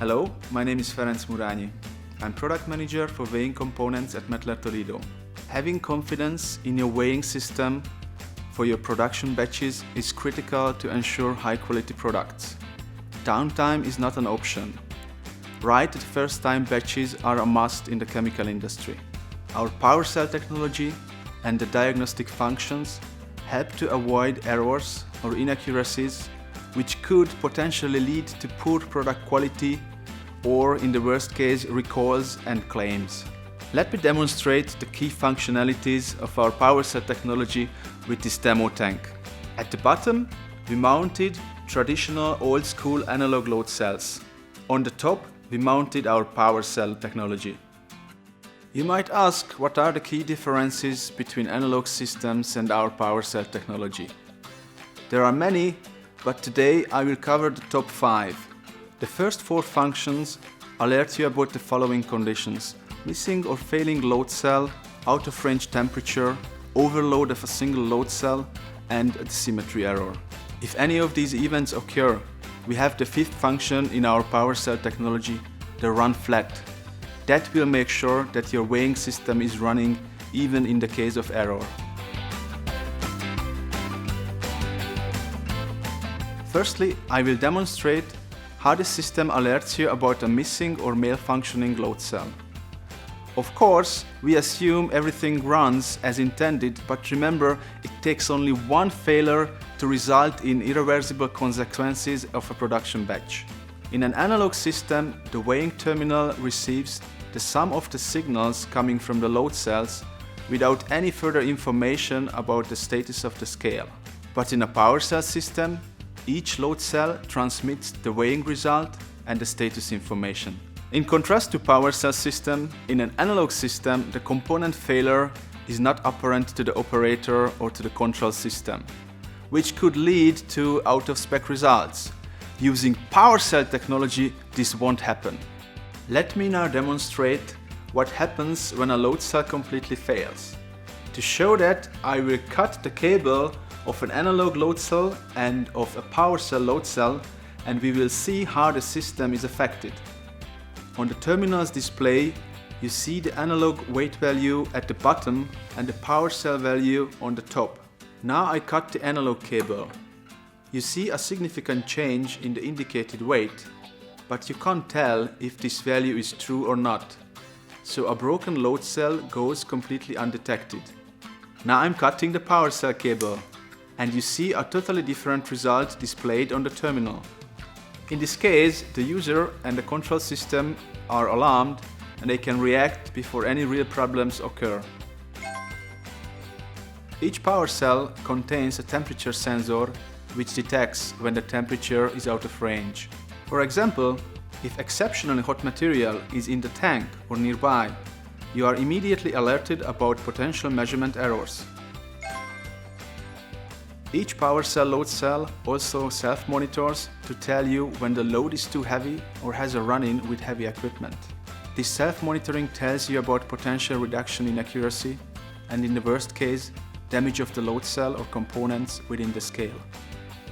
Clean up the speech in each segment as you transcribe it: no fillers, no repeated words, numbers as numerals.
Hello, my name is Ferenc Murányi. I'm product manager for weighing components at METTLER Toledo. Having confidence in your weighing system for your production batches is critical to ensure high quality products. Downtime is not an option. Right at first time batches are a must in the chemical industry. Our PowerCell technology and the diagnostic functions help to avoid errors or inaccuracies which could potentially lead to poor product quality or, in the worst case, recalls and claims. Let me demonstrate the key functionalities of our PowerCell technology with this demo tank. At the bottom, we mounted traditional old-school analog load cells. On the top, we mounted our PowerCell technology. You might ask, what are the key differences between analog systems and our PowerCell technology? There are many, but today I will cover the top 5. The first 4 functions alert you about the following conditions: missing or failing load cell, out of range temperature, overload of a single load cell, and a symmetry error. If any of these events occur, we have the 5th function in our PowerCell technology, the run flat. That will make sure that your weighing system is running even in the case of error. Firstly, I will demonstrate how the system alerts you about a missing or malfunctioning load cell. Of course, we assume everything runs as intended, but remember, it takes only one failure to result in irreversible consequences of a production batch. In an analog system, the weighing terminal receives the sum of the signals coming from the load cells without any further information about the status of the scale. But in a PowerCell system, each load cell transmits the weighing result and the status information. In contrast to PowerCell system, in an analog system, the component failure is not apparent to the operator or to the control system, which could lead to out-of-spec results. Using PowerCell technology, this won't happen. Let me now demonstrate what happens when a load cell completely fails. To show that, I will cut the cable of an analog load cell and of a PowerCell load cell, and we will see how the system is affected. On the terminal's display, you see the analog weight value at the bottom and the PowerCell value on the top. Now I cut the analog cable. You see a significant change in the indicated weight, but you can't tell if this value is true or not. So a broken load cell goes completely undetected. Now I'm cutting the PowerCell cable, and you see a totally different result displayed on the terminal. In this case, the user and the control system are alarmed and they can react before any real problems occur. Each PowerCell contains a temperature sensor which detects when the temperature is out of range. For example, if exceptionally hot material is in the tank or nearby, you are immediately alerted about potential measurement errors. Each PowerCell load cell also self-monitors to tell you when the load is too heavy or has a run-in with heavy equipment. This self-monitoring tells you about potential reduction in accuracy and, in the worst case, damage of the load cell or components within the scale.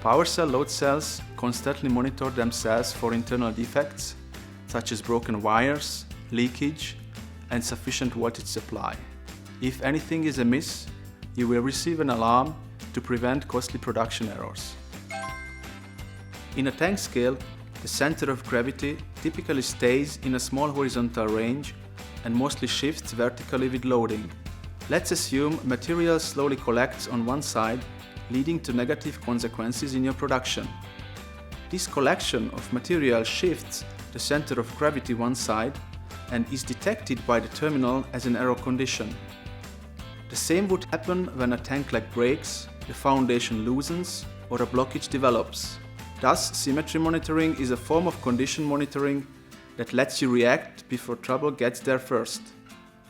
PowerCell load cells constantly monitor themselves for internal defects such as broken wires, leakage, and sufficient voltage supply. If anything is amiss, you will receive an alarm to prevent costly production errors. In a tank scale, the center of gravity typically stays in a small horizontal range and mostly shifts vertically with loading. Let's assume material slowly collects on one side, leading to negative consequences in your production. This collection of material shifts the center of gravity one side and is detected by the terminal as an error condition. The same would happen when a tank leg breaks, the foundation loosens, or a blockage develops. Thus, symmetry monitoring is a form of condition monitoring that lets you react before trouble gets there first.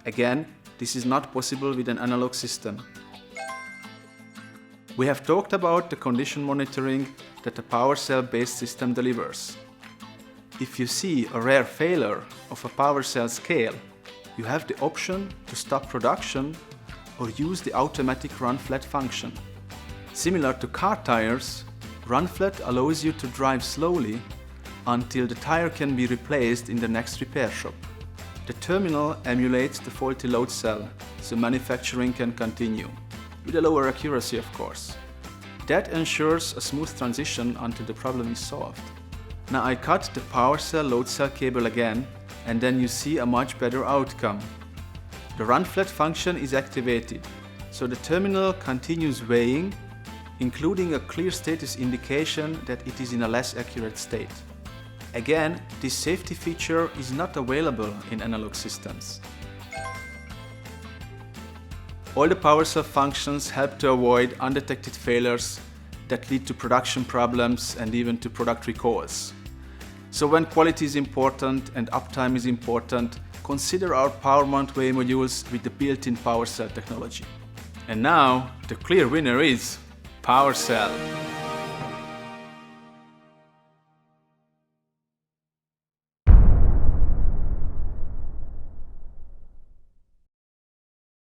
Again, this is not possible with an analog system. We have talked about the condition monitoring that a PowerCell-based system delivers. If you see a rare failure of a PowerCell scale, you have the option to stop production or use the automatic run flat function. Similar to car tires, run flat allows you to drive slowly until the tire can be replaced in the next repair shop. The terminal emulates the faulty load cell, so manufacturing can continue, with a lower accuracy of course. That ensures a smooth transition until the problem is solved. Now I cut the PowerCell load cell cable again, and then you see a much better outcome. The run flat function is activated, so the terminal continues weighing, including a clear status indication that it is in a less accurate state. Again, this safety feature is not available in analog systems. All the PowerCell functions help to avoid undetected failures that lead to production problems and even to product recalls. So when quality is important and uptime is important, consider our PowerMount weigh modules with the built-in PowerCell technology. And now, the clear winner is PowerCell.